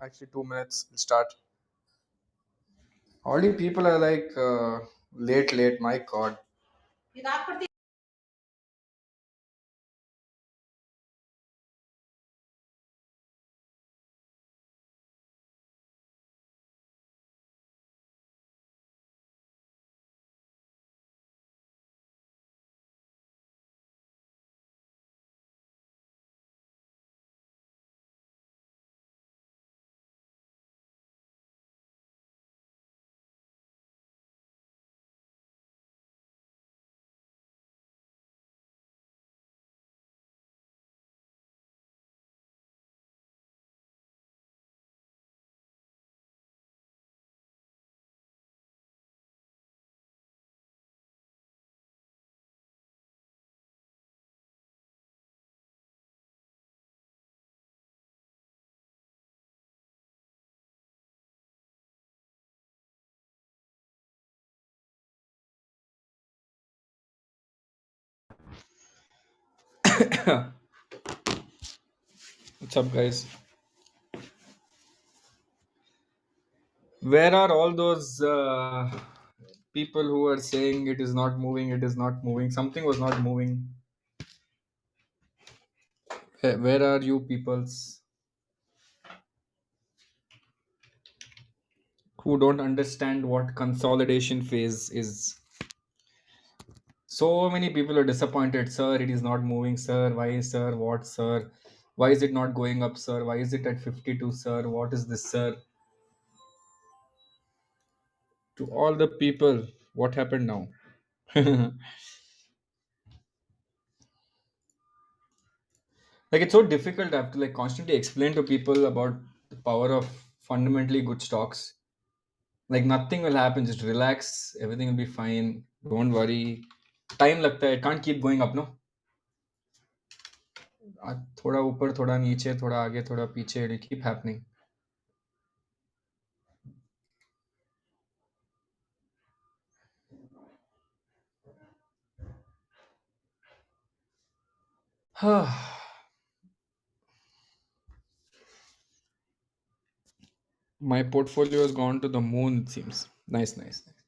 Actually, 2 minutes. We'll start. All you people are like late, late. My God. What's up, guys? Where are all those people who are saying it is not moving? It is not moving. Something was not moving. Where are you peoples who don't understand what consolidation phase is? So many people are disappointed, sir. It is not moving, sir. Why, sir? What, sir? Why is it not going up, sir? Why is it at 52, sir? What is this, sir? To all the people, what happened now? Like it's so difficult. I have to like constantly explain to people about the power of fundamentally good stocks. Like nothing will happen. Just relax. Everything will be fine. Don't worry. Time लगता है. It can't keep going up, no? थोड़ा ऊपर, थोड़ा नीचे, थोड़ा आगे, थोड़ा पीछे. It'll keep happening. My portfolio has gone to the moon, it seems. Nice, nice, nice.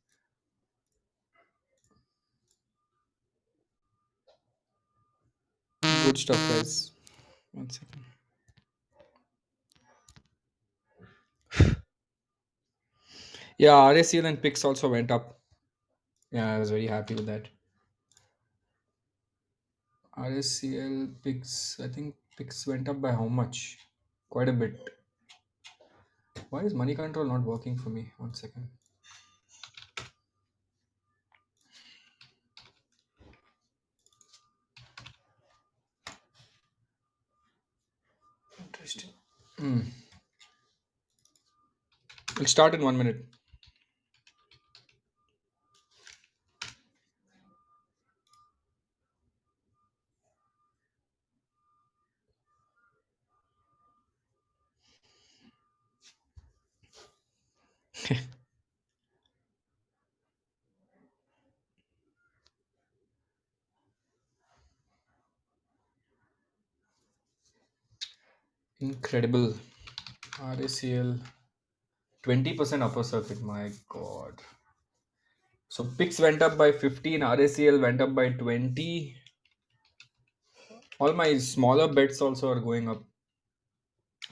Good stuff, guys. One second. Yeah, RSCL and PIX also went up. Yeah, I was very happy with that. RSCL, PIX, I think PIX went up by how much? Quite a bit. Why is money control not working for me? One second. Interesting. Hmm. We'll start in 1 minute. Incredible. RSCL 20% upper circuit. My God. So PIX went up by 15, RSCL went up by 20. All my smaller bets also are going up.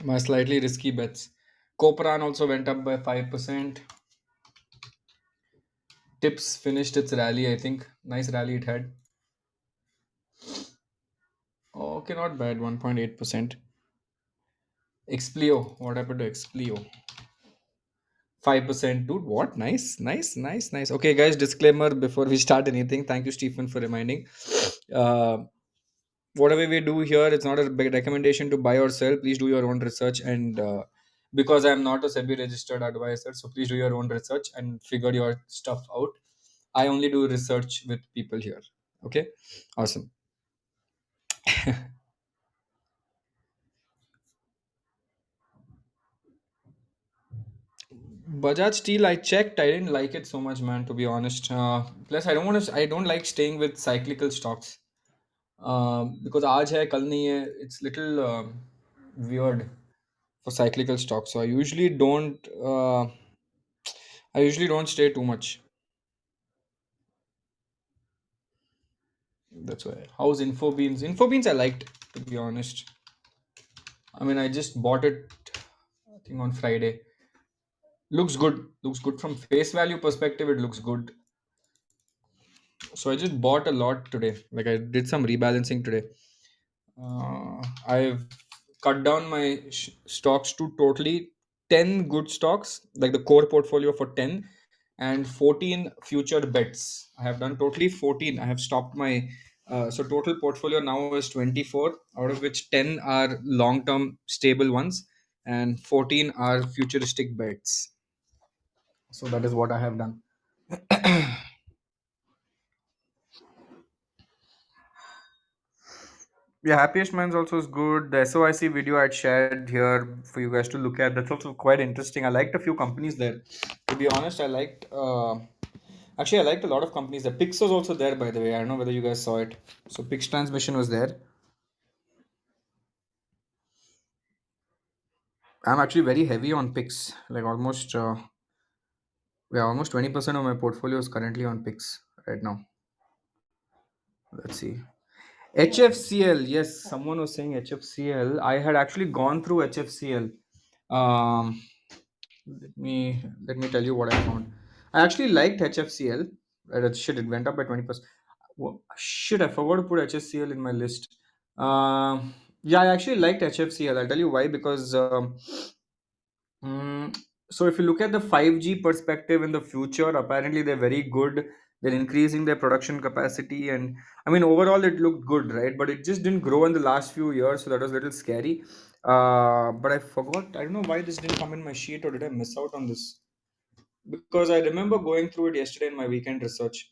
My slightly risky bets. Copran also went up by 5%. Tips finished its rally, I think. Nice rally it had. Okay, not bad. 1.8%. Explio. What happened to Explio? 5%. Dude, what? Nice, nice, nice, nice. Okay, guys, disclaimer before we start anything. Thank you, Stephen, for reminding. Uh, Whatever we do here, it's not a big recommendation to buy or sell. Please do your own research. And because I'm not a SEBI registered advisor, so please do your own research and figure your stuff out. I only do research with people here. Okay, awesome. Bajaj Steel, I checked. I didn't like it so much, man. To be honest. Plus, I don't want to. I don't like staying with cyclical stocks. Because आज है कल नहीं है. It's little weird. for cyclical stocks. So I usually don't stay too much. That's why. How's Infobeans? Infobeans I liked, to be honest. I mean, I just bought it, I think on Friday. Looks good. Looks good from face value perspective. It looks good. So I just bought a lot today. Like I did some rebalancing today. I've cut down my stocks to totally 10 good stocks, like the core portfolio for 10 and 14 future bets. I have done totally 14. I have stopped my so total portfolio now is 24, out of which 10 are long term stable ones and 14 are futuristic bets. So that is what I have done. Yeah, Happiest Minds also is good. The SOIC video I'd shared here for you guys to look at. That's also quite interesting. I liked a few companies there. To be honest, I liked. Actually, I liked a lot of companies there. Pix was also there, by the way. I don't know whether you guys saw it. So Pix Transmission was there. I'm actually very heavy on Pix. Like almost, yeah, almost 20% of my portfolio is currently on Pix right now. Let's see. HFCL, yes, someone was saying HFCL. I had actually gone through HFCL. Um, let me tell you what I found. I actually liked HFCL. Shit, it went up by 20%. Shit, I forgot to put HFCL in my list. Yeah, I actually liked HFCL. I'll tell you why. Because Mm, so if you look at the 5G perspective in the future, apparently they're very good. They're increasing their production capacity, and I mean overall it looked good, right? But it just didn't grow in the last few years, so that was a little scary. But I forgot. I don't know why this didn't come in my sheet, or did I miss out on this? Because I remember going through it yesterday in my weekend research.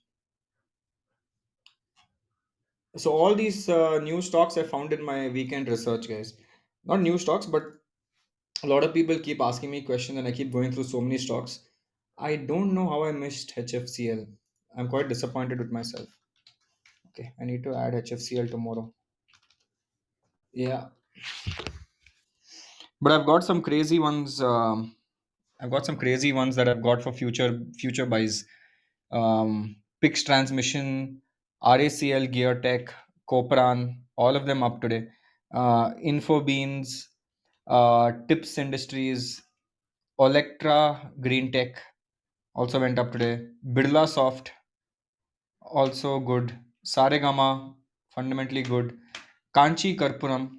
So all these new stocks I found in my weekend research, guys. Not new stocks, but a lot of people keep asking me questions and I keep going through so many stocks. I don't know how I missed HFCL. I'm quite disappointed with myself. Okay, I need to add HFCL tomorrow. Yeah, but I've got some crazy ones. I've got some crazy ones that I've got for future buys. Pix Transmission, RACL Gear Tech, Copran, all of them up today. Infobeans, Tips Industries, Olectra Green Tech also went up today. Birla Soft also good. Saregama fundamentally good. Kanchi Karpuram,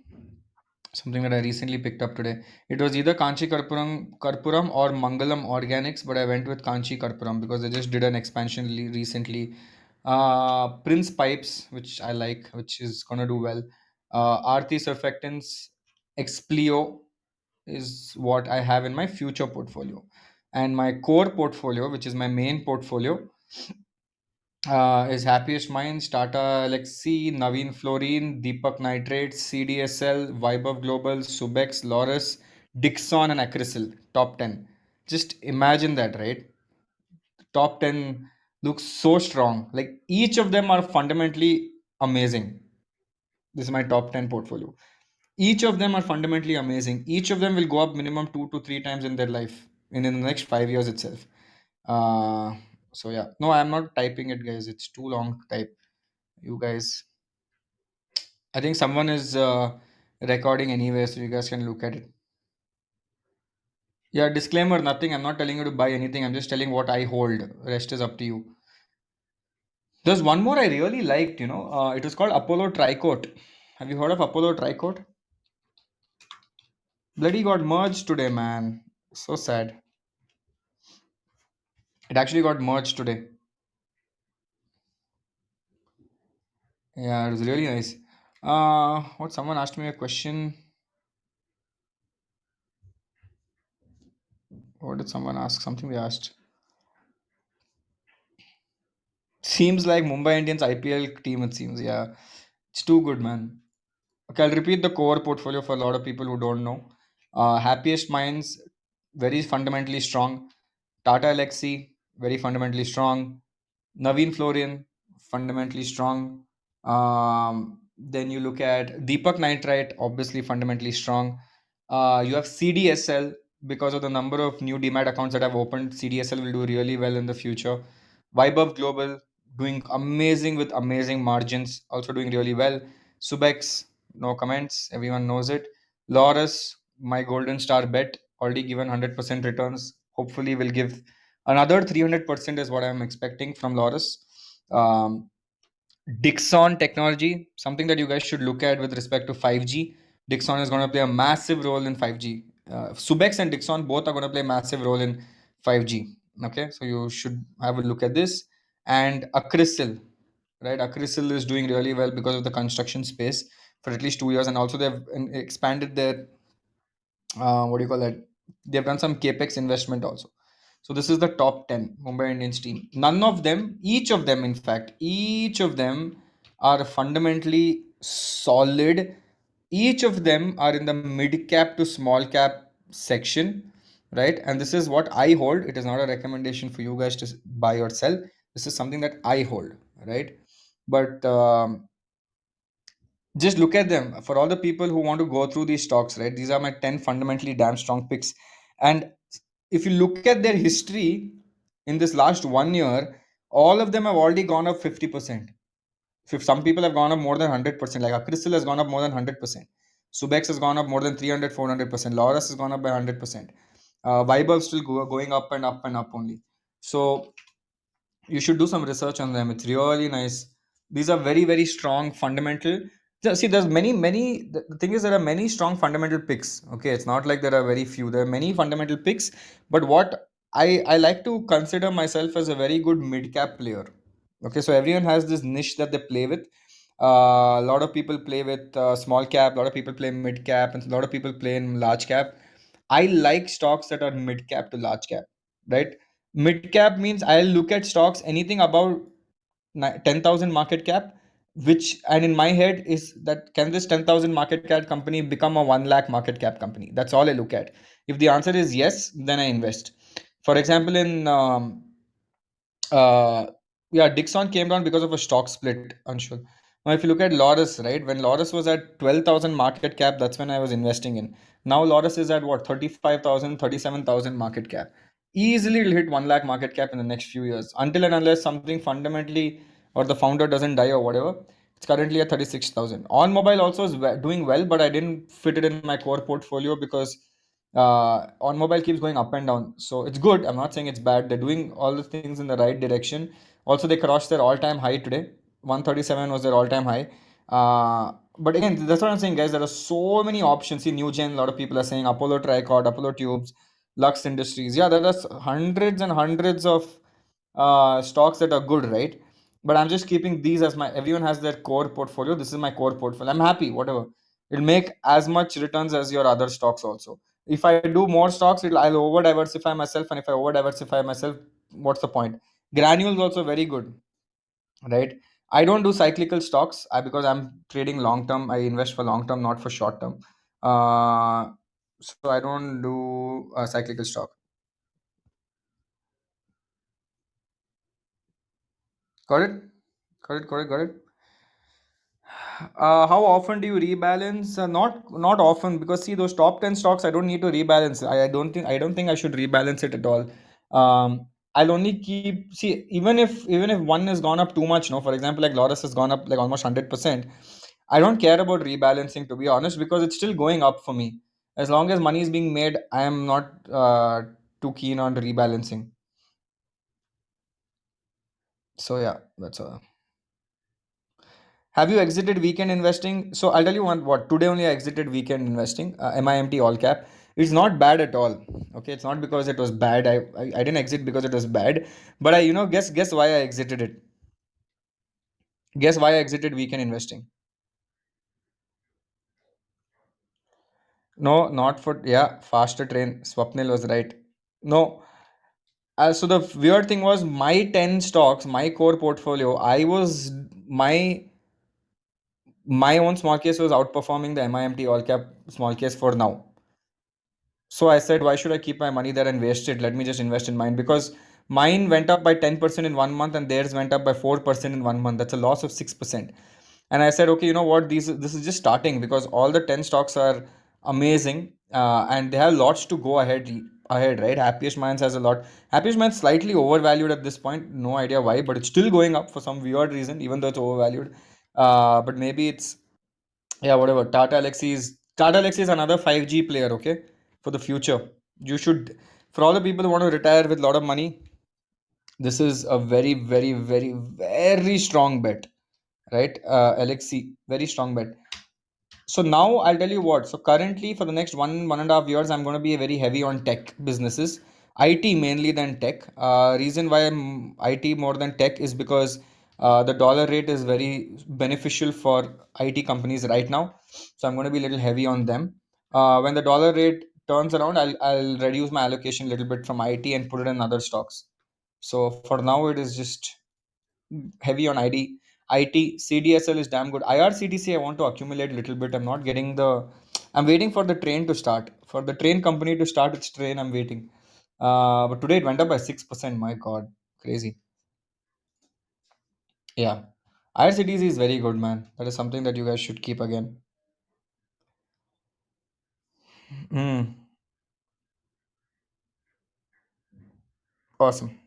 something that I recently picked up today. It was either Karpuram or Mangalam Organics, but I went with Kanchi Karpuram because they just did an expansion recently. Prince Pipes, which I like, which is gonna do well. Aarti Surfactants, Explio is what I have in my future portfolio. And my core portfolio, which is my main portfolio, is Happiest Minds, Tata Alexi, Naveen Fluorine, Deepak Nitrates, CDSL, Vibhav Global, Subex, Loris, Dixon, and Acrisil. Top 10. Just imagine that, right? Top 10 looks so strong. Like each of them are fundamentally amazing. This is my top 10 portfolio. Each of them are fundamentally amazing. Each of them will go up minimum 2 to 3 times in their life in the next 5 years itself. Uh, so yeah, no, I'm not typing it, guys. It's too long to type. You guys, I think someone is recording anyway, so you guys can look at it. Yeah, disclaimer, nothing. I'm not telling you to buy anything. I'm just telling what I hold. Rest is up to you. There's one more I really liked, it was called Apollo Tricoat. Have you heard of Apollo Tricoat? Bloody got merged today, man. So sad. It actually got merged today. Yeah, it was really nice. What someone asked me a question. What did someone ask? Something they asked. Seems like Mumbai Indians IPL team, it seems. Yeah. It's too good, man. Okay, I'll repeat the core portfolio for a lot of people who don't know. Happiest Minds, very fundamentally strong. Tata Alexi, very fundamentally strong. Naveen Florian, fundamentally strong. Then you look at Deepak Nitrite, obviously fundamentally strong. You have CDSL because of the number of new demat accounts that have opened. CDSL will do really well in the future. Vibhav Global doing amazing with amazing margins, also doing really well. Subex, no comments, everyone knows it. Loris, my golden star bet, already given 100% returns. Hopefully, will give another 300% is what I'm expecting from Loris. Um, Dixon technology, something that you guys should look at with respect to 5G. Dixon is going to play a massive role in 5G. Subex and Dixon both are going to play a massive role in 5G. Okay, so you should have a look at this. And Acrisil, right? Acrisil is doing really well because of the construction space for at least 2 years, and also they've expanded their what do you call that? They've done some capex investment also. So this is the top 10 Mumbai Indians team. None of them, each of them, in fact, each of them are fundamentally solid. Each of them are in the mid cap to small cap section, right? And this is what I hold. It is not a recommendation for you guys to buy or sell. This is something that I hold, right? But just look at them for all the people who want to go through these stocks, right? These are my 10 fundamentally damn strong picks. And if you look at their history in this last 1 year, all of them have already gone up 50%. If some people have gone up more than 100%, like Crystal has gone up more than 100%. Subex has gone up more than 300, 400%. Laurus has gone up by 100%. Viber still going up and up and up only. So you should do some research on them. It's really nice. These are very, very strong fundamental. See, there's many. The thing is, there are many strong fundamental picks. Okay, it's not like there are very few. There are many fundamental picks. But what I like to consider myself as a very good mid cap player. Okay, so everyone has this niche that they play with. A lot of people play with small cap. A lot of people play mid cap, and a lot of people play in large cap. I like stocks that are mid cap to large cap, right? Mid cap means I'll look at stocks anything about 10,000 market cap, which, and in my head is that can this 10,000 market cap company become a 1 lakh market cap company? That's all I look at. If the answer is yes, then I invest. For example, in uh, yeah, Dixon came down because of a stock split, Anshul. Now, if you look at Loris, right, when Loris was at 12,000 market cap, that's when I was investing in. Now, Loris is at what, 35,000, 37,000 market cap. Easily, it'll hit 1 lakh market cap in the next few years, until and unless something fundamentally or the founder doesn't die or whatever. It's currently at 36,000. On mobile also is doing well, but I didn't fit it in my core portfolio because on mobile keeps going up and down, so it's good. I'm not saying it's bad. They're doing all the things in the right direction. Also, they crossed their all-time high today. 137 was their all-time high. But again, that's what I'm saying, guys. There are so many options. See, new gen, a lot of people are saying Apollo Tricot, Apollo Tubes, Lux Industries. Yeah, there are hundreds and hundreds of stocks that are good, right? But I'm just keeping these as my, everyone has their core portfolio. This is my core portfolio. I'm happy, whatever. It'll make as much returns as your other stocks also. If I do more stocks, I'll over diversify myself, and if I over diversify myself, what's the point? Granules also very good, right? I don't do cyclical stocks because I'm trading long term. I invest for long term, not for short term. Uh, so I don't do a cyclical stock. Got it? Got it? Got it? Got it? How often do you rebalance? Not often, because see those top 10 stocks, I don't need to rebalance. I don't think I should rebalance it at all. I'll only keep, see, even if one has gone up too much, no, for example, like Lotus has gone up like almost 100%. I don't care about rebalancing, to be honest, because it's still going up for me. As long as money is being made, I am not too keen on rebalancing. So yeah, that's all. Have you exited weekend investing? So I'll tell you one what today only I exited weekend investing, MIMT all cap. It's not bad at all. Okay, it's not because it was bad. I didn't exit because it was bad, but I guess why I exited it. Guess why I exited weekend investing. No, not for, yeah, faster train. Swapnil was right. No, so the weird thing was my 10 stocks, my core portfolio. My own small case was outperforming the MIMT all cap small case for now. So I said, why should I keep my money there and waste it? Let me just invest in mine, because mine went up by 10% in 1 month and theirs went up by 4% in 1 month. That's a loss of 6%. And I said, okay, you know what? This is just starting, because all the 10 stocks are amazing. and they have lots to go ahead, right? Happiest Minds has a lot. Happiest Minds slightly overvalued at this point. No idea why, but it's still going up for some weird reason, even though it's overvalued. But maybe it's, yeah, whatever. Tata Alexi is another 5G player, okay, for the future. You should, for all the people who want to retire with a lot of money, this is a very, very, very, very strong bet, right? Alexi, very strong bet. So now I'll tell you what. So currently, for the next 1.5 years, I'm going to be very heavy on tech businesses, IT mainly than tech. Reason why I'm IT more than tech is because the dollar rate is very beneficial for IT companies right now. So I'm going to be a little heavy on them. When the dollar rate turns around, I'll reduce my allocation a little bit from IT and put it in other stocks. So for now, it is just heavy on ID. IT, CDSL is damn good. IRCTC, I want to accumulate a little bit. I'm not getting the. I'm waiting for the train to start. For the train company to start its train, I'm waiting. But today it went up by 6%. My God, crazy. Yeah. IRCTC is very good, man. That is something that you guys should keep again. Mm, awesome.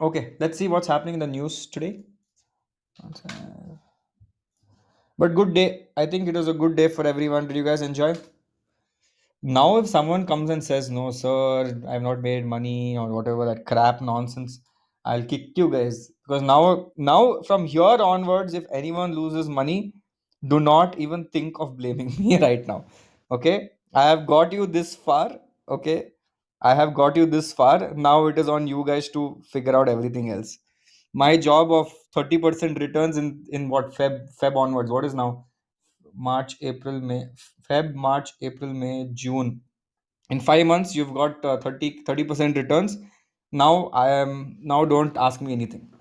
Okay, let's see what's happening in the news today. But good day. I think it was a good day for everyone. Did you guys enjoy? Now, if someone comes and says, "No, sir, I've not made money," or whatever that crap nonsense, I'll kick you guys. Because now from here onwards, if anyone loses money, do not even think of blaming me right now. Okay? I have got you this far. Okay? I have got you this far. Now it is on you guys to figure out everything else. My job of 30% returns in what, Feb onwards. What is now? March, April, May, Feb, March, April, May, June. In 5 months, you've got 30% returns. Now I am now don't ask me anything.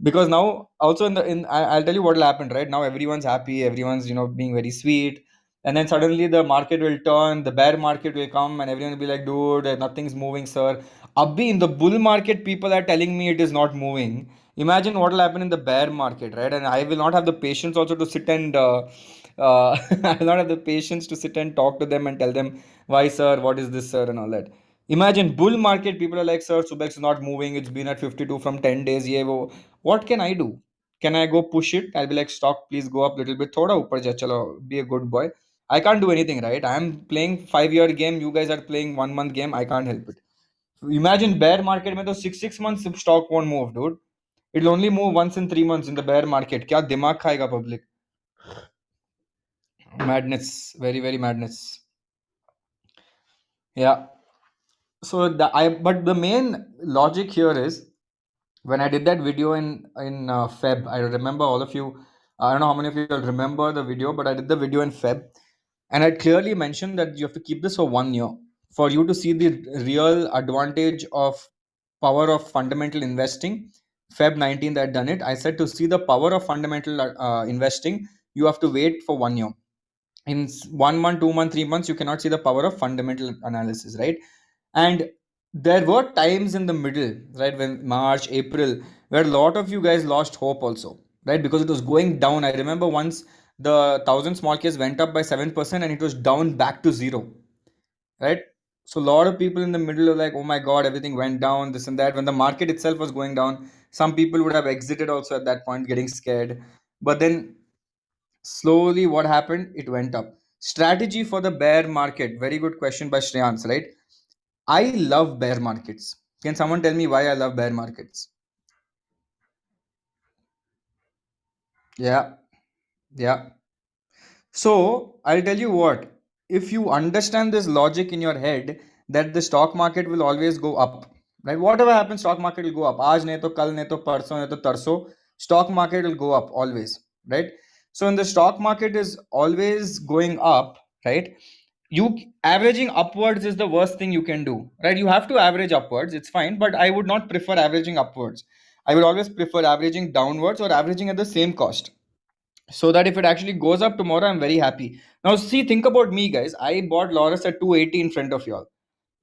Because now also I'll tell you what will happen. Right now, everyone's happy, everyone's being very sweet, and then suddenly the market will turn, the bear market will come, and everyone will be like, dude, nothing's moving, sir. Abhi, in the bull market, people are telling me it is not moving. Imagine what will happen in the bear market, right? And I will not have the patience also to sit and I will not have the patience to sit and talk to them and tell them, why, sir, what is this, sir, and all that. Imagine bull market, people are like, sir, Subex is not moving, it's been at 52 from 10 days, ye wo. What can I do? Can I go push it? I'll be like, stock, please go up a little bit, thoda upar ja, chalo, be a good boy. I can't do anything, right? I'm playing 5 year game, you guys are playing 1 month game, I can't help it. Imagine bear market mein to 6 months stock won't move, dude. It'll only move once in 3 months in the bear market. Kya dimag khayega public? Madness, very, very madness. Yeah. So but the main logic here is, when I did that video in Feb, I remember all of you. I don't know how many of you will remember the video, but I did the video in Feb, and I clearly mentioned that you have to keep this for 1 year for you to see the real advantage of power of fundamental investing. Feb 19th, I had done it. I said to see the power of fundamental investing, you have to wait for 1 year. In 1 month, 2 month, 3 months, you cannot see the power of fundamental analysis, right? And there were times in the middle, right, when March, April, where a lot of you guys lost hope also, right, because it was going down. I remember once the 1,000 small case went up by 7% and it was down back to zero, right? So a lot of people in the middle are like, oh my god, everything went down, this and that, when the market itself was going down. Some people would have exited also at that point, getting scared. But then slowly, what happened? It went up. Strategy for the bear market. Very good question by Shreyans, right? I love bear markets. Can someone tell me why I love bear markets? Yeah, yeah. So I'll tell you what, if you understand this logic in your head that the stock market will always go up, right? Whatever happens, stock market will go up. Aaj nahi to kal, nahi to parso, nahi to tarso, stock market will go up always, right? So when the stock market is always going up, right? You averaging upwards is the worst thing you can do, right? You have to average upwards, it's fine, but I would not prefer averaging upwards. I would always prefer averaging downwards or averaging at the same cost, so that if it actually goes up tomorrow, I'm very happy. Now, see, think about me, guys. I bought Loris at 280 in front of y'all,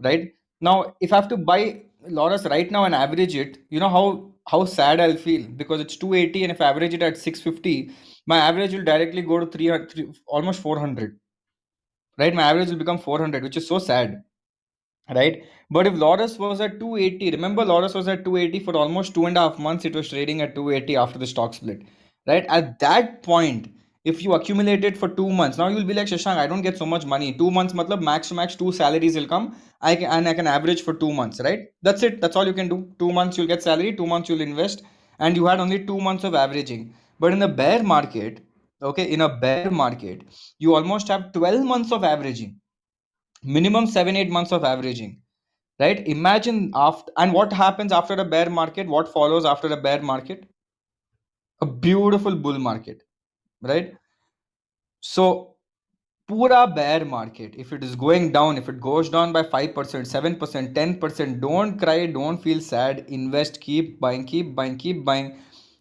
right? Now, if I have to buy Loris right now and average it, you know how sad I'll feel, because it's 280, and if I average it at 650, my average will directly go to 300, almost 400. right? My average will become 400, which is so sad, right? But if Lotus was at 280, remember Lotus was at 280 for almost 2.5 months. It was trading at 280 after the stock split, right? At that point, if you accumulate it for 2 months, now you'll be like, Shashank, I don't get so much money. 2 months, matlab max to max two salaries will come. I can average for 2 months, right? That's it. That's all you can do. 2 months you'll get salary. 2 months you'll invest, and you had only 2 months of averaging. But in the bear market, okay, in a bear market, you almost have 12 months of averaging, minimum 7 8 months of averaging, right? Imagine after, and what happens after a bear market, what follows after a bear market? A beautiful bull market, right? So pura bear market, if it is going down, if it goes down by 5%, 7%, 10%, don't cry, don't feel sad, invest, keep buying, keep buying, keep buying,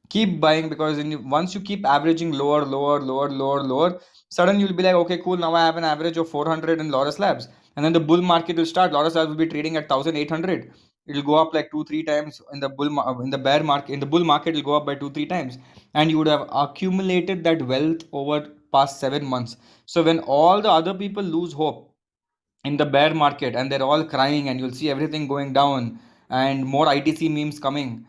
keep buying, because once you keep averaging lower, lower, lower, lower, lower, suddenly you'll be like, okay, cool, now I have an average of 400 in Lotus Labs, and then the bull market will start. Lotus Labs will be trading at 1800. It'll go up like 2 3 times in the in the bear market. In the bull market, it'll go up by 2 3 times, and you would have accumulated that wealth over past 7 months. So when all the other people lose hope in the bear market and they're all crying, and you'll see everything going down and more ITC memes coming,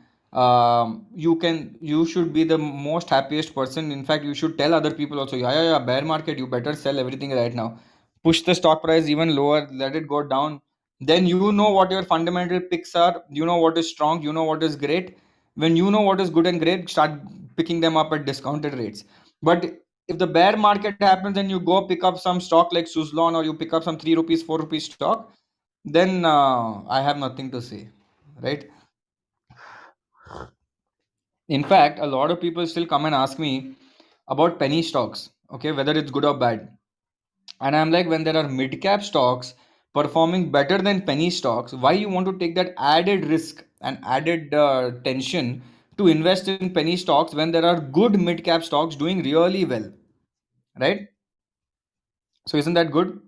you should be the most happiest person. In fact, you should tell other people also, yeah, yeah, yeah, bear market, you better sell everything right now. Push the stock price even lower, let it go down. Then you know what your fundamental picks are, you know what is strong, you know what is great. When you know what is good and great, start picking them up at discounted rates. But if the bear market happens and you go pick up some stock like Suzlon, or you pick up some 3 rupees 4 rupees stock, then I have nothing to say, right? In fact, a lot of people still come and ask me about penny stocks, okay, whether it's good or bad. And I'm like, when there are mid cap stocks performing better than penny stocks, why you want to take that added risk and added tension to invest in penny stocks when there are good mid cap stocks doing really well, right? So isn't that good?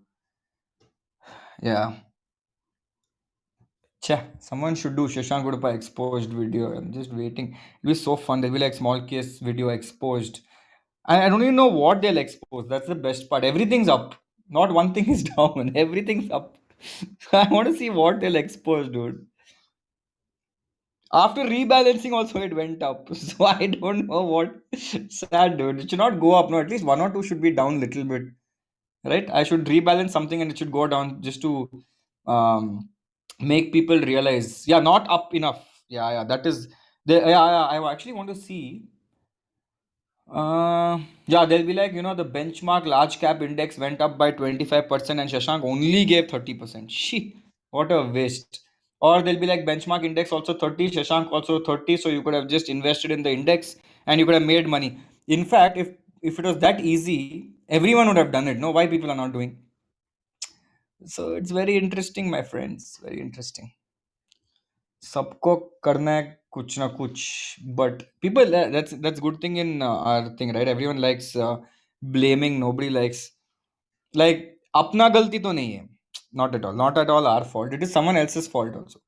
Yeah. Cheh, someone should do Shashank Udapa exposed video. I'm just waiting. It'll be so fun. There'll be like small case video exposed. I don't even know what they'll expose. That's the best part. Everything's up. Not one thing is down. Everything's up. I want to see what they'll expose, dude. After rebalancing, also it went up. So I don't know what. Sad, dude. It should not go up. No, at least one or two should be down a little bit. Right? I should rebalance something and it should go down just to um, make people realize. Yeah, not up enough. Yeah, yeah. That is. Yeah, yeah, I actually want to see. Yeah, they'll be like, the benchmark large cap index went up by 25% and Shashank only gave 30%. She, what a waste. Or they'll be like, benchmark index also 30, Shashank also 30, so you could have just invested in the index and you could have made money. In fact, if it was that easy, everyone would have done it. No, why people are not doing? So it's very interesting, my friends. Very interesting. सबको करना है कुछ ना कुछ, but people, that's good thing in our thing, right? Everyone likes blaming, nobody likes, like, अपना गलती तो नहीं है. Not at all, not at all our fault. It is someone else's fault also.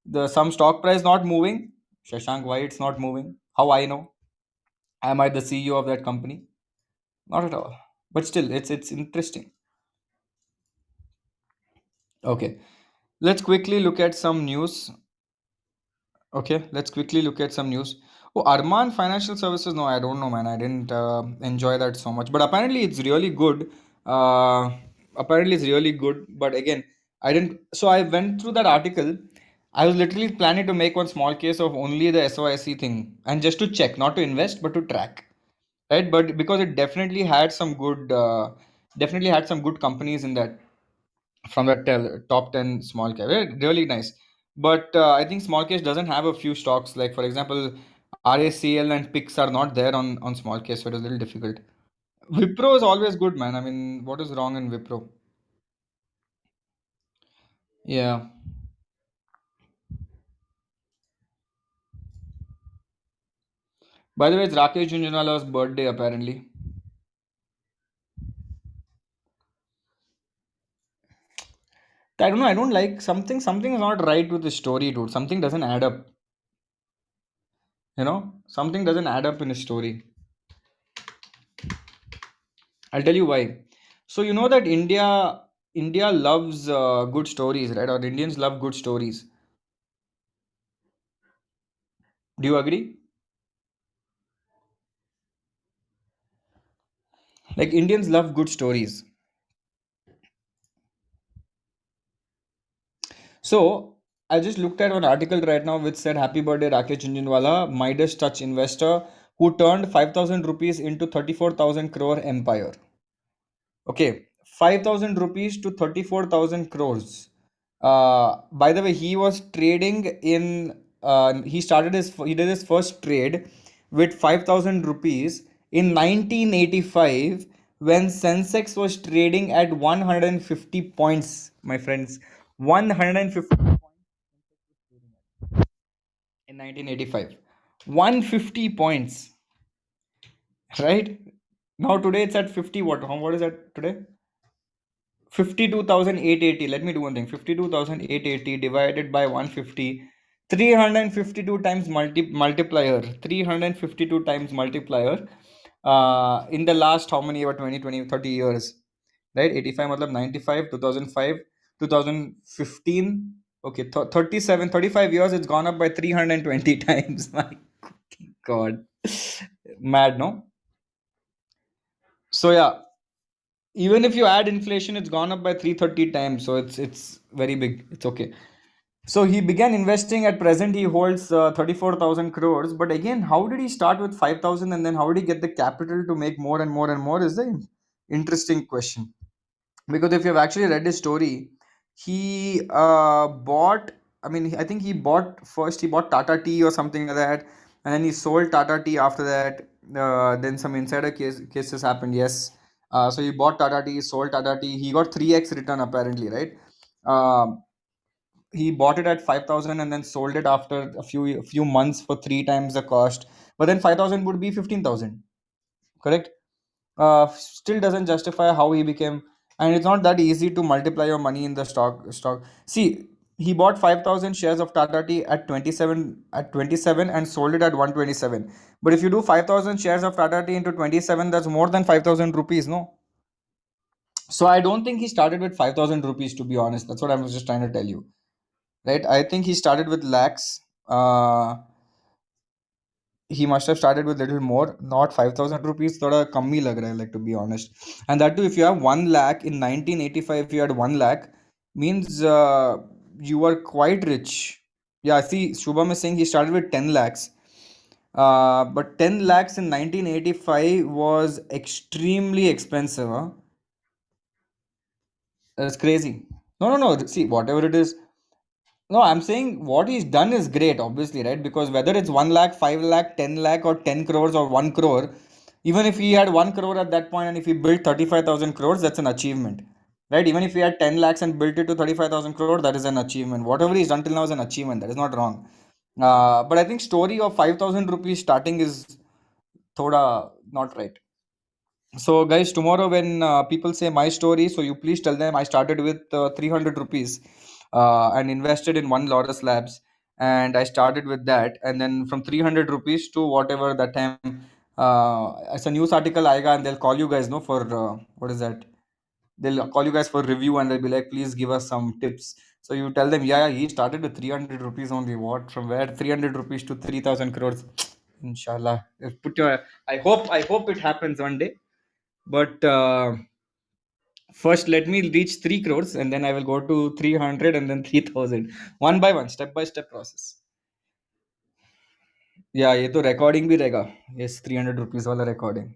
The some stock price not moving. Shashank, why it's not moving? How I know? Am I the CEO of that company? Not at all. But still, it's interesting. Okay, let's quickly look at some news. Okay, let's quickly look at some news. Oh, Arman Financial Services. No, I don't know, man. I didn't enjoy that so much. But apparently, it's really good. Apparently, it's really good. But again, I didn't. So I went through that article. I was literally planning to make one small case of only the SOIC thing and just to check, not to invest, but to track, right? But because it definitely had some good companies in that, from the top 10 small cap. Really nice. But I think small case doesn't have a few stocks. Like, for example, RACL and PIX are not there on small case, so it is a little difficult. Wipro is always good, man. I mean, what is wrong in Wipro? Yeah. By the way, it's Rakesh Junjanwala's birthday, apparently. I don't know. I don't like something. Something is not right with the story, dude. Something doesn't add up. Something doesn't add up in a story. I'll tell you why. So you know that India loves good stories, right? Or Indians love good stories. Do you agree? Like Indians love good stories. So I just looked at one article right now which said Happy birthday Rakesh Jhunjhunwala, Midas Touch investor who turned 5,000 rupees into 34,000 crore empire. Okay, 5,000 rupees to 34,000 crores. By the way, he was trading in, he did his first trade with 5,000 rupees in 1985 when Sensex was trading at 150 points, my friends. 150 in 1985. 150 points, right? Now today it's at 50. What is that today? 52,880. Let me do one thing. 52,880 divided by 150. 352 times multiplier. 352 times multiplier. In the last how many ever 20, 20, 30 years. Right? 85 matlab 95, 2005, 2015. Okay, 37, 35 years it's gone up by 320 times. My God. Mad, no? So yeah, even if you add inflation, it's gone up by 330 times. So it's very big. It's okay. So he began investing. At present, he holds 34,000 crores. But again, how did he start with 5,000 and then how did he get the capital to make more and more and more is the interesting question. Because if you've actually read his story, he bought, I mean, I think he bought first, he bought Tata Tea or something like that. And then he sold Tata Tea after that. Then some cases happened, yes. So he bought Tata Tea, sold Tata Tea. He got 3x return apparently, right? Um he bought it at 5,000 and then sold it after a few months for three times the cost. But then 5,000 would be 15,000, correct? Still doesn't justify how he became. And it's not that easy to multiply your money in the stock. See, he bought 5,000 shares of Tata Tea at 27 and sold it at 127. But if you do 5,000 shares of Tata Tea into 27, that's more than 5,000 rupees, no? So I don't think he started with 5,000 rupees, to be honest. That's what I was just trying to tell you, right? I think he started with lakhs. He must have started with little more, not 5,000 rupees. Thoda kam hi lag raha hai, like, to be honest. And that too, if you have 1 lakh in 1985, if you had 1 lakh, means you were quite rich. Yeah, see, Shubham is saying he started with 10 lakhs. But 10 lakhs in 1985 was extremely expensive. Huh? That's crazy. No, no, no. See, whatever it is, no, I'm saying what he's done is great, obviously, right? Because whether it's 1 lakh, 5 lakh, 10 lakh, or 10 crores or 1 crore, even if he had 1 crore at that point and if he built 35,000 crores, that's an achievement, right? Even if he had 10 lakhs and built it to 35,000 crore, that is an achievement. Whatever he's done till now is an achievement. That is not wrong. But I think story of 5,000 rupees starting is thoda not right. So, guys, tomorrow when people say my story, so you please tell them I started with 300 rupees and invested in one Lotus Labs. And I started with that. And then from 300 rupees to whatever that time, it's a news article, Aiga, and they'll call you guys, no, for what is that? They'll call you guys for review and they'll be like, please give us some tips. So you tell them, yeah, he started with 300 rupees only. What? From where? 300 rupees to 3,000 crores. Inshallah. I hope it happens one day. But first, let me reach 3 crores and then I will go to 300 and then 3,000. One by one, step by step process. Yeah, ये तो recording भी रहेगा. Yes, 300 rupees वाला recording.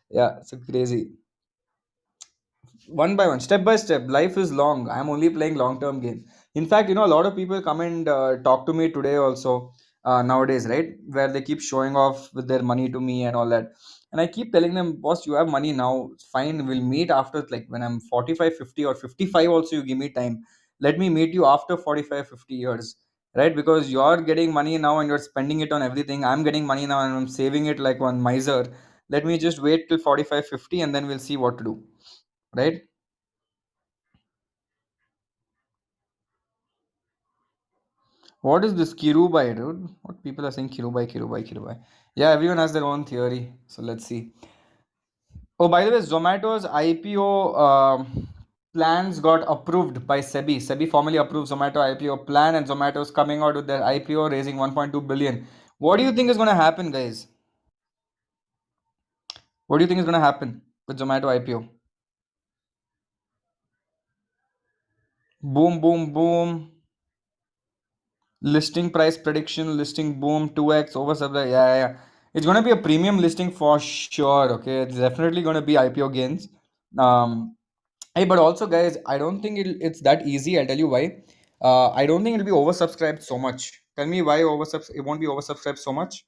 Yeah, so crazy. One by one, step by step. Life is long. I'm only playing long term game. In fact, a lot of people come and talk to me today also, nowadays, right? Where they keep showing off with their money to me and all that. And I keep telling them, boss, you have money now. Fine, we'll meet after, like, when I'm 45, 50, or 55 also, you give me time. Let me meet you after 45, 50 years, right? Because you're getting money now and you're spending it on everything. I'm getting money now and I'm saving it like one miser. Let me just wait till 45, 50 and then we'll see what to do, right? What is this Kirubai, dude? What people are saying Kirubai, Kirubai, Kirubai. Yeah, everyone has their own theory. So let's see. Oh, by the way, Zomato's IPO plans got approved by SEBI. SEBI formally approved Zomato IPO plan, and Zomato's coming out with their IPO, raising 1.2 billion. What do you think is going to happen, guys? What do you think is going to happen with Zomato IPO? Boom, boom, boom. Listing price prediction, listing boom, 2x oversupply. Yeah, yeah, yeah. It's going to be a premium listing for sure. Okay, it's definitely going to be IPO gains. Um, Hey, but also, guys, I don't think it's that easy. I'll tell you why. I don't think it'll be oversubscribed so much. Tell me why it won't be oversubscribed so much.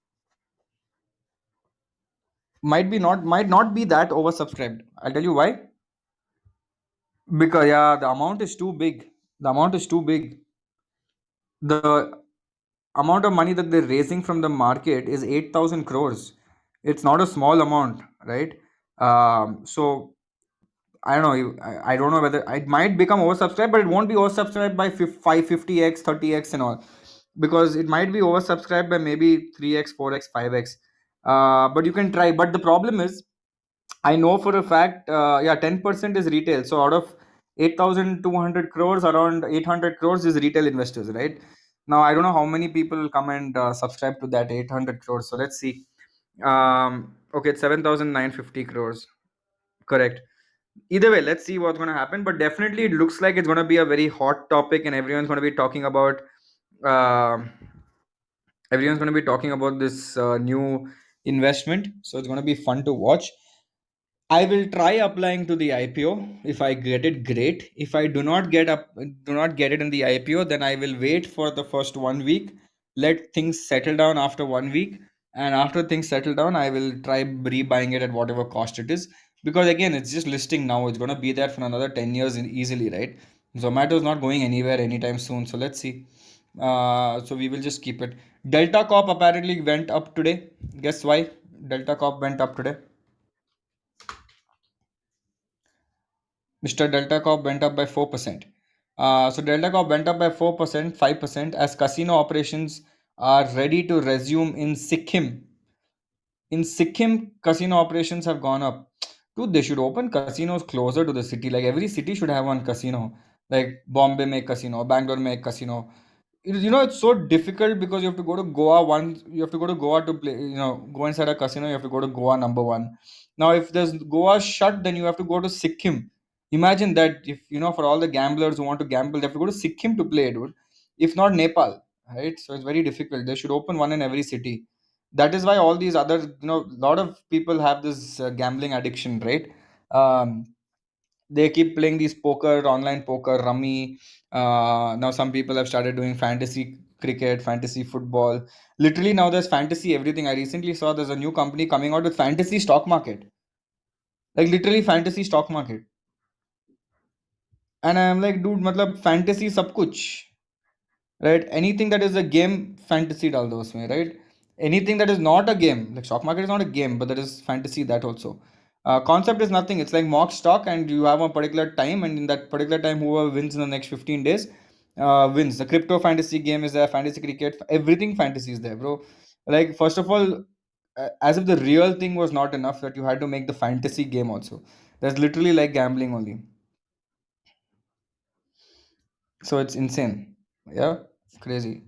Might not be that oversubscribed. I'll tell you why. Because yeah, the amount is too big. The amount is too big. The amount of money that they're raising from the market is 8,000 crores. It's not a small amount, right? So I don't know. I don't know whether it might become oversubscribed, but it won't be oversubscribed by 550x, 30x, and all, because it might be oversubscribed by maybe 3x, 4x, 5x. But you can try. But the problem is, I know for a fact, yeah, 10% is retail. So out of 8,200 crores, around 800 crores is retail investors, right? Now, I don't know how many people will come and subscribe to that 800 crores. So let's see. Okay, it's 7,950 crores. Correct. Either way, let's see what's going to happen. But definitely, it looks like it's going to be a very hot topic, and uh, everyone's going to be talking about this new investment. So it's going to be fun to watch. I will try applying to the IPO. If I get it, great. If I do not get it in the IPO, then I will wait for the first 1 week. Let things settle down after 1 week, and after things settle down, I will try rebuying it at whatever cost it is. Because again, it's just listing now. It's gonna be there for another 10 years easily, right? Zomato is not going anywhere anytime soon. So let's see. So we will just keep it. Delta Corp apparently went up today. Guess why? Delta Corp went up today. Mr. Delta Corp went up by 4%. So Delta Corp went up by 4%, 5% as casino operations are ready to resume in Sikkim. In Sikkim, casino operations have gone up. Dude, they should open casinos closer to the city. Like every city should have one casino. Like Bombay make casino, Bangalore make casino. It's so difficult because you have to go to Goa once. You have to go to Goa to play. Go inside a casino. You have to go to Goa number one. Now, if there's Goa shut, then you have to go to Sikkim. Imagine that if for all the gamblers who want to gamble, they have to go to Sikkim to play, dude. If not Nepal, right? So it's very difficult. They should open one in every city. That is why all these other, lot of people have this gambling addiction, right? Um, they keep playing these poker, online poker, rummy. Now some people have started doing fantasy cricket, fantasy football. Literally now there's fantasy everything. I recently saw there's a new company coming out with fantasy stock market, like literally fantasy stock market. And I'm like, dude, matlab fantasy sab kuch, right? Anything that is a game, fantasy dal do usme, right? Anything that is not a game, like stock market is not a game, but there is fantasy that also. Concept is nothing. It's like mock stock, and you have a particular time, and in that particular time, whoever wins in the next 15 days wins. The crypto fantasy game is there, fantasy cricket, everything fantasy is there, bro. Like, first of all, as if the real thing was not enough, that you had to make the fantasy game also. That's literally like gambling only. So it's insane. Yeah, crazy.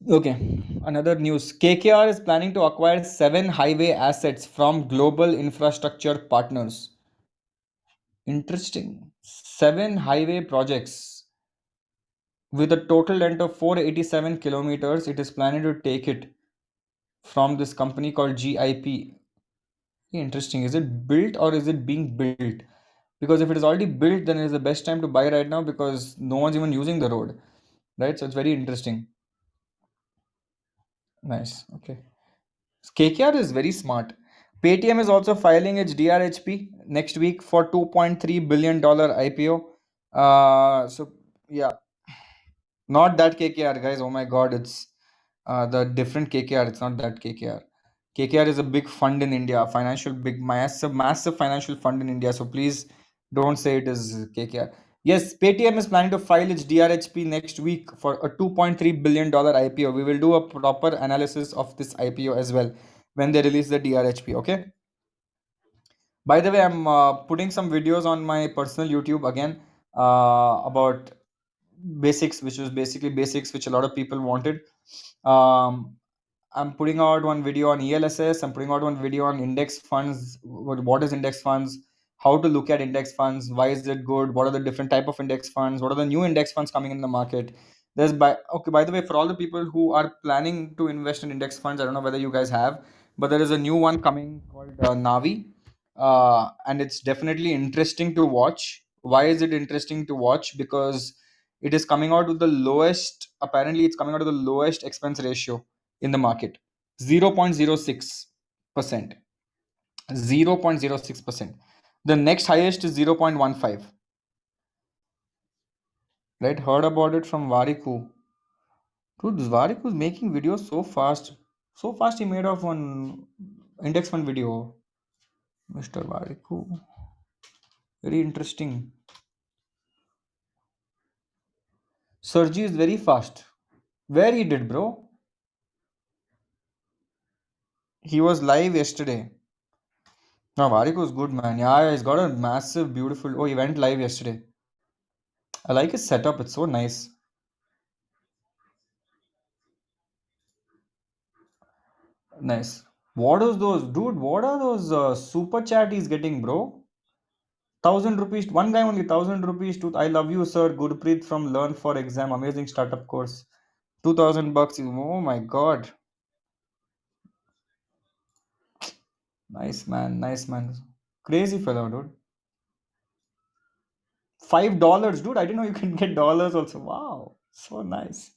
Okay, another news. KKR is planning to acquire seven highway assets from global infrastructure partners. Interesting. Seven highway projects with a total length of 487 kilometers. It is planning to take it from this company called GIP. Interesting. Is it built or is it being built? Because if it is already built, then it is the best time to buy right now because no one's even using the road, right? So it's very interesting. Nice. Okay. KKR is very smart. Paytm is also filing its DRHP next week for $2.3 billion IPO. So yeah, not that KKR, guys. Oh my God, it's the different KKR. It's not that KKR. KKR is a big fund in India, financial big, massive, massive financial fund in India. So please don't say it is KKR. Yes, Paytm is planning to file its DRHP next week for a $2.3 billion IPO. We will do a proper analysis of this IPO as well when they release the DRHP. Okay. By the way, I'm putting some videos on my personal YouTube again about basics, which was basically basics, which a lot of people wanted. Um, I'm putting out one video on ELSS. I'm putting out one video on index funds. What is index funds? How to look at index funds? Why is it good? What are the different type of index funds? What are the new index funds coming in the market? There's by okay. By the way, for all the people who are planning to invest in index funds, I don't know whether you guys have, but there is a new one coming called Navi, and it's definitely interesting to watch. Why is it interesting to watch? Because it is coming out with the lowest. Apparently, it's coming out with the lowest expense ratio in the market. 0.06%. 0.06%. The next highest is 0.15. Right? Heard about it from Variku. Dude, this Variku is making videos so fast. So fast he made of one index fund video. Mr. Variku. Very interesting. Sergi is very fast. Where he did, bro? He was live yesterday. No, Variku is good, man. Yeah, he's got a massive, beautiful. Oh, he went live yesterday. I like his setup. It's so nice. Nice. What is those, dude? What are those super chat he's getting, bro? 1,000 rupees. One guy only 1,000 rupees. To I love you, sir. Gurpreet from Learn for Exam. Amazing startup course. 2,000 bucks. Oh my god. Nice man. Nice man. Crazy fellow, dude. $5, dude. I didn't know you can get dollars also. Wow. So nice.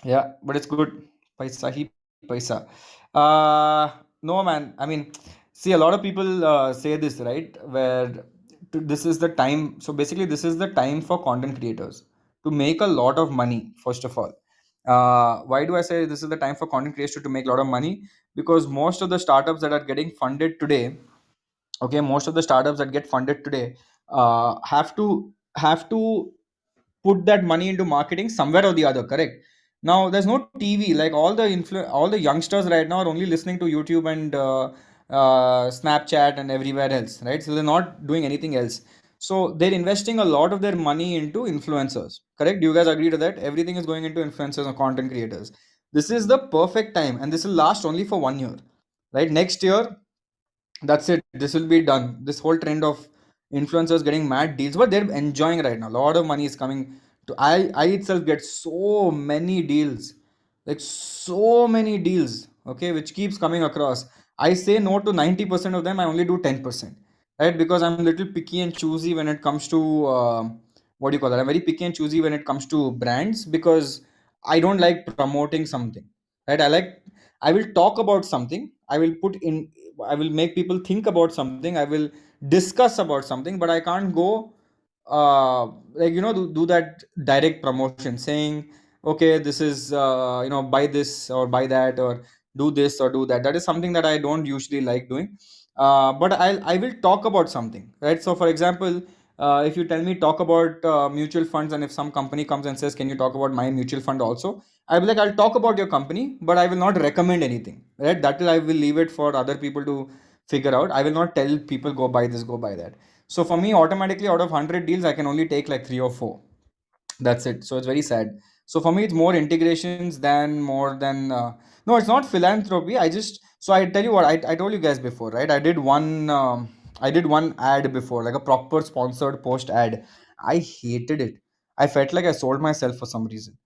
Yeah, but it's good. Paisa hi paisa. No, man. I mean, see, a lot of people say this, right? Where this is the time. So basically, this is the time for content creators to make a lot of money, first of all. Why do I say this is the time for content creators to make a lot of money? Because most of the startups that are getting funded today, okay, most of the startups that get funded today have to put that money into marketing somewhere or the other, correct? Now there's no TV, like all the youngsters right now are only listening to YouTube and Snapchat and everywhere else, right? So they're not doing anything else, so they're investing a lot of their money into influencers, correct? Do you guys agree to that? Everything is going into influencers and content creators. This is the perfect time, and this will last only for 1 year, right? Next year, that's it, this will be done. This whole trend of influencers getting mad deals, but they're enjoying right now. A lot of money is coming to I itself get so many deals, like so many deals, okay, which keeps coming across. I say no to 90% of them. I only do 10%, right? Because I'm a little picky and choosy when it comes to what do you call that, I'm very picky and choosy when it comes to brands, because I don't like promoting something, right? I will talk about something, I will put in, I will make people think about something, I will discuss about something, but I can't go like do that direct promotion saying, okay, this is buy this or buy that, or do this or do that. That is something that I don't usually like doing. But I will talk about something, right? So for example, if you tell me talk about mutual funds, and if some company comes and says, can you talk about my mutual fund also, I'll be like, I'll talk about your company, but I will not recommend anything, right? That will, I will leave it for other people to figure out. I will not tell people go buy this, go buy that. So for me, automatically out of 100 deals, I can only take like three or four. That's it. So it's very sad. So for me, it's more integrations than more than no, it's not philanthropy. I just, so I tell you what, I told you guys before, right? I did one ad before, like a proper sponsored post ad. I hated it. I felt like I sold myself for some reason,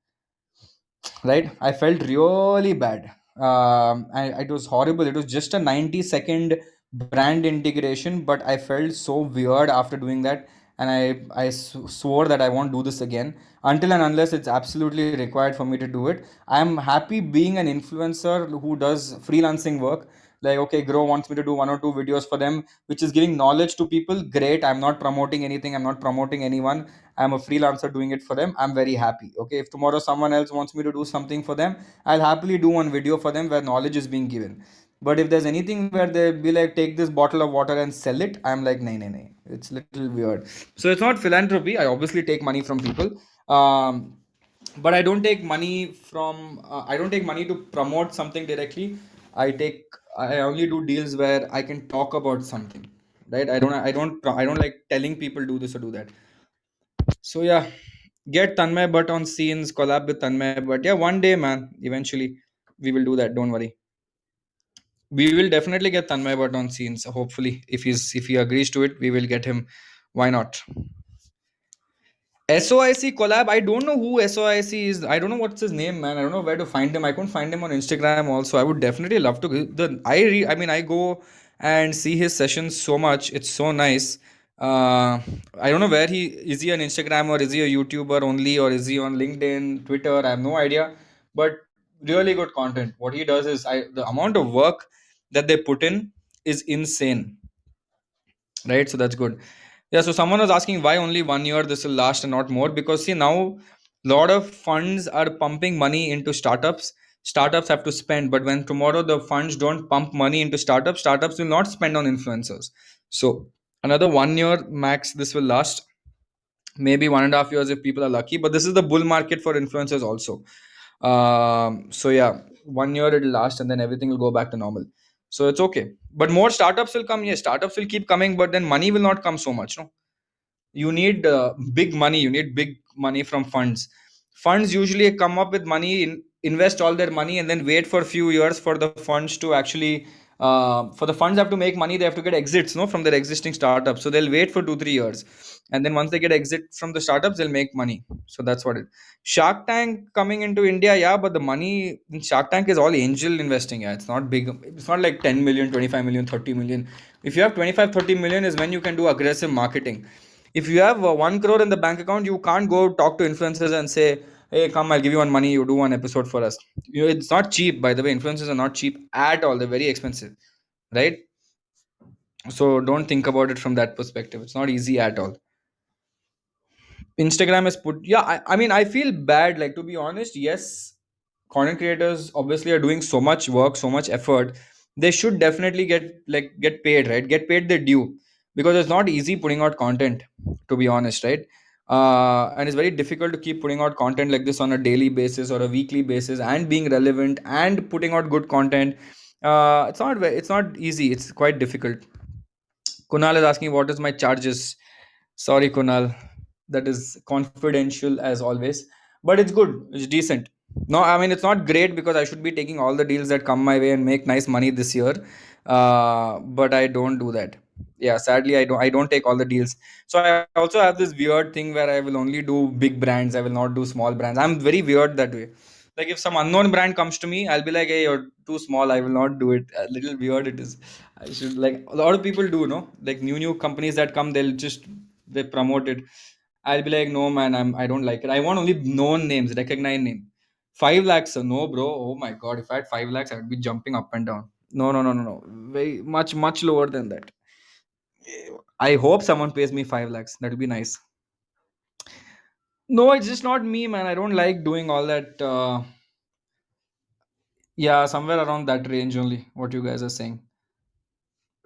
right? I felt really bad. It was horrible. It was just a 90-second brand integration, but I felt so weird after doing that. And swore that I won't do this again until and unless it's absolutely required for me to do it. I'm happy being an influencer who does freelancing work. Like, okay, Grow wants me to do one or two videos for them, which is giving knowledge to people. Great. I'm not promoting anything, I'm not promoting anyone. I'm a freelancer doing it for them. I'm very happy. Okay, if tomorrow someone else wants me to do something for them, I'll happily do one video for them where knowledge is being given. But if there's anything where they'll be like, take this bottle of water and sell it, I'm like, nay, nay, nay. It's a little weird. So it's not philanthropy. I obviously take money from people. But I don't take money from, I don't take money to promote something directly. I take I only do deals where I can talk about something, right? I don't like telling people do this or do that. So yeah, get Tanmay Butt on scenes, collab with Tanmay Butt. Yeah, one day, man. Eventually, we will do that. Don't worry. We will definitely get Tanmay Butt on scenes. Hopefully, if he agrees to it, we will get him. Why not? SOIC collab. I don't know who SOIC is. I don't know what's his name, man. I don't know where to find him. I couldn't find him on Instagram. Also, I would definitely love to. I mean, I go and see his sessions so much. It's so nice. I don't know where he is. He on Instagram, or is he a YouTuber only, or is he on LinkedIn, Twitter? I have no idea. But really good content. What he does is, the amount of work that they put in is insane, right? So that's good. Yeah, so someone was asking why only 1 year this will last and not more, because see, now lot of funds are pumping money into startups. Startups have to spend, but when tomorrow the funds don't pump money into startups, startups will not spend on influencers. So another 1 year max this will last, maybe 1.5 years if people are lucky, but this is the bull market for influencers also. So yeah, 1 year it'll last and then everything will go back to normal. So it's okay, but more startups will come. Yes, startups will keep coming, but then money will not come so much, no. You need big money, you need big money from funds usually come up with money, invest all their money and then wait for a few years for the funds to actually for the funds have to make money. They have to get exits, no, from their existing startups, so they'll wait for 2 3 years, and then once they get exit from the startups they'll make money. So that's what it. Shark Tank coming into India, yeah, but the money in Shark Tank is all angel investing. Yeah, it's not big, it's not like 10 million, 25 million, 30 million. If you have 25, 30 million is when you can do aggressive marketing. If you have 1 crore in the bank account, you can't go talk to influencers and say, hey, come, I'll give you one money, you do one episode for us. It's not cheap, by the way. Influencers are not cheap at all, they're very expensive, right? So don't think about it from that perspective. It's not easy at all. Instagram is put, yeah, I mean, I feel bad, like, to be honest. Yes, content creators obviously are doing so much work, so much effort. They should definitely get paid, right? Get paid their due, because it's not easy putting out content, to be honest, right? And it's very difficult to keep putting out content like this on a daily basis or a weekly basis and being relevant and putting out good content. It's not easy, it's quite difficult. Kunal is asking what is my charges. Sorry, Kunal, that is confidential as always, but it's good. It's decent. No, I mean, it's not great because I should be taking all the deals that come my way and make nice money this year. But I don't do that. Yeah, sadly, I don't take all the deals. So I also have this weird thing where I will only do big brands. I will not do small brands. I'm very weird that way. Like if some unknown brand comes to me, I'll be like, "Hey, you're too small. I will not do it." A little weird it is. I should, like, a lot of people do, no? Like new companies that come, they promote it. I'll be like, no man, I don't like it. I want only known names, recognized name. 5 lakhs, no bro. Oh my god, if I had 5 lakhs, I would be jumping up and down. No, no, no, no, no. Very much lower than that. I hope someone pays me 5 lakhs. That'll be nice. No, it's just not me, man. I don't like doing all that. Yeah, somewhere around that range only. What you guys are saying.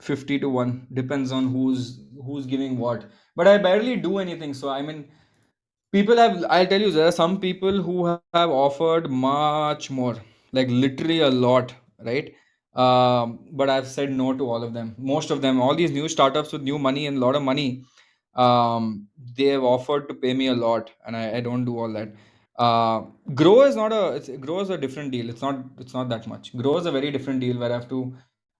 50 to 1 depends on who's giving what, but I barely do anything. So I mean, people have, I'll tell you, there are some people who have offered much more, like literally a lot, right? But I've said no to all of them, most of them, all these new startups with new money and a lot of money. They have offered to pay me a lot and I don't do all that. uh, Grow is not a, Grow is a different deal. It's not that much. Grow is a very different deal where I have to,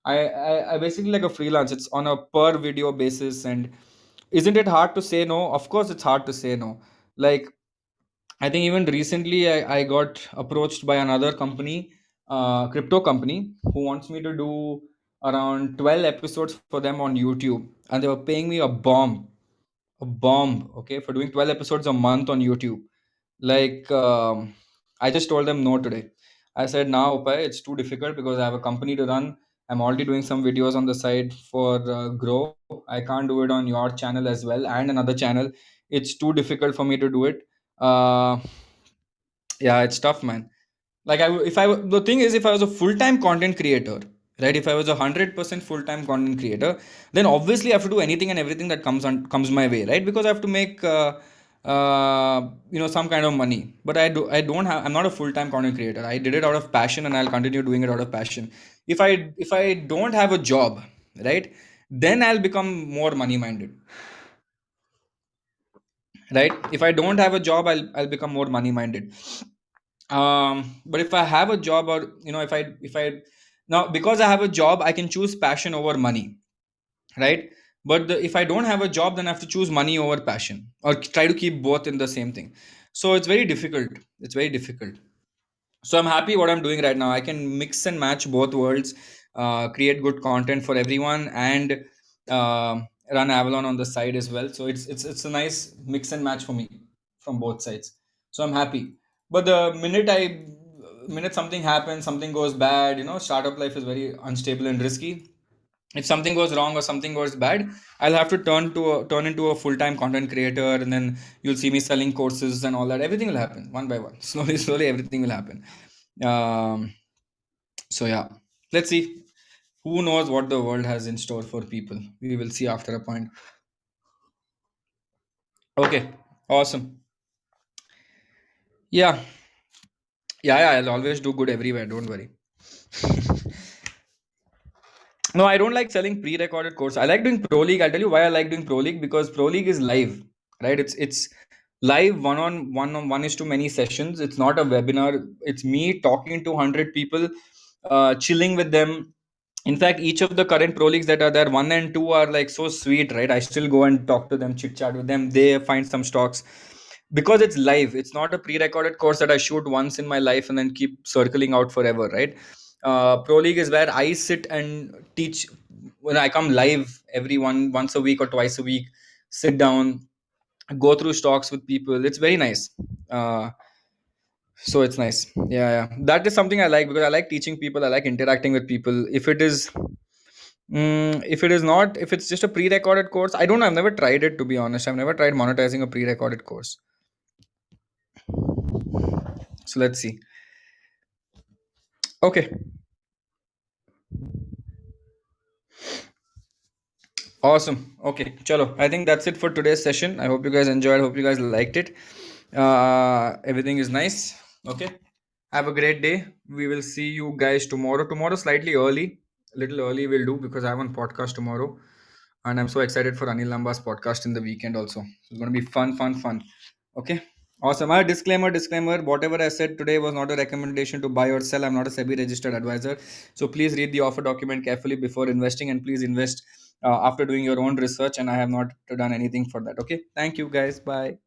I basically like a freelance. It's on a per video basis. And isn't it hard to say no? Of course it's hard to say no. Like, I think even recently I got approached by another company, crypto company, who wants me to do around 12 episodes for them on YouTube. And they were paying me a bomb, okay, for doing 12 episodes a month on YouTube. Like, I just told them no today. I said, now, Upay, it's too difficult because I have a company to run. I'm already doing some videos on the side for Grow. I can't do it on your channel as well and another channel. It's too difficult for me to do it. Uh, yeah, it's tough, man. Like, the thing is, if I was a full-time content creator, right? If I was 100% full-time content creator, then obviously I have to do anything and everything that comes my way, right? Because I have to make some kind of money. But I don't have. I'm not a full-time content creator. I did it out of passion, and I'll continue doing it out of passion. If I don't have a job, right, then I'll become more money minded, right? If I don't have a job, I'll become more money minded. But if I have a job, or if I now, because I have a job, I can choose passion over money, right? But if I don't have a job, then I have to choose money over passion, or try to keep both in the same thing. So it's very difficult. It's very difficult. So I'm happy what I'm doing right now. I can mix and match both worlds, create good content for everyone, and run Avalon on the side as well. So it's a nice mix and match for me from both sides. So I'm happy. But the minute something happens, something goes bad, startup life is very unstable and risky. If something goes wrong or something goes bad, I'll have to turn into a full-time content creator, and then you'll see me selling courses and all that. Everything will happen one by one. Slowly everything will happen. um, so yeah, let's see. Who knows what the world has in store for people? We will see after a point. Okay, awesome. Yeah, yeah, I'll always do good everywhere, don't worry. No, I don't like selling pre-recorded course. I like doing Pro League. I'll tell you why I like doing Pro League, because Pro League is live, right? It's live, one is to many sessions. It's not a webinar. It's me talking to 100 people, chilling with them. In fact, each of the current Pro Leagues that are there, one and two, are like so sweet, right? I still go and talk to them, chit chat with them. They find some stocks, because it's live. It's not a pre-recorded course that I shoot once in my life and then keep circling out forever, right? Pro League is where I sit and teach. When I come live every once a week or twice a week, sit down, go through stocks with people. It's very nice. uh, so it's nice. Yeah, that is something I like, because I like teaching people, I like interacting with people. If it is not, if it's just a pre-recorded course, I don't know, I've never tried it, to be honest. I've never tried monetizing a pre-recorded course. So let's see. Okay, awesome. Okay, chalo, I think that's it for today's session. I hope you guys enjoyed, hope you guys liked it. Everything is nice. Okay, have a great day. We will see you guys tomorrow slightly early, a little early we'll do, because I have one podcast tomorrow, and I'm so excited for Anil Lamba's podcast in the weekend also. It's going to be fun. Okay, awesome. Disclaimer. Whatever I said today was not a recommendation to buy or sell. I'm not a SEBI registered advisor. So please read the offer document carefully before investing, and please invest after doing your own research. And I have not done anything for that. Okay, thank you guys. Bye.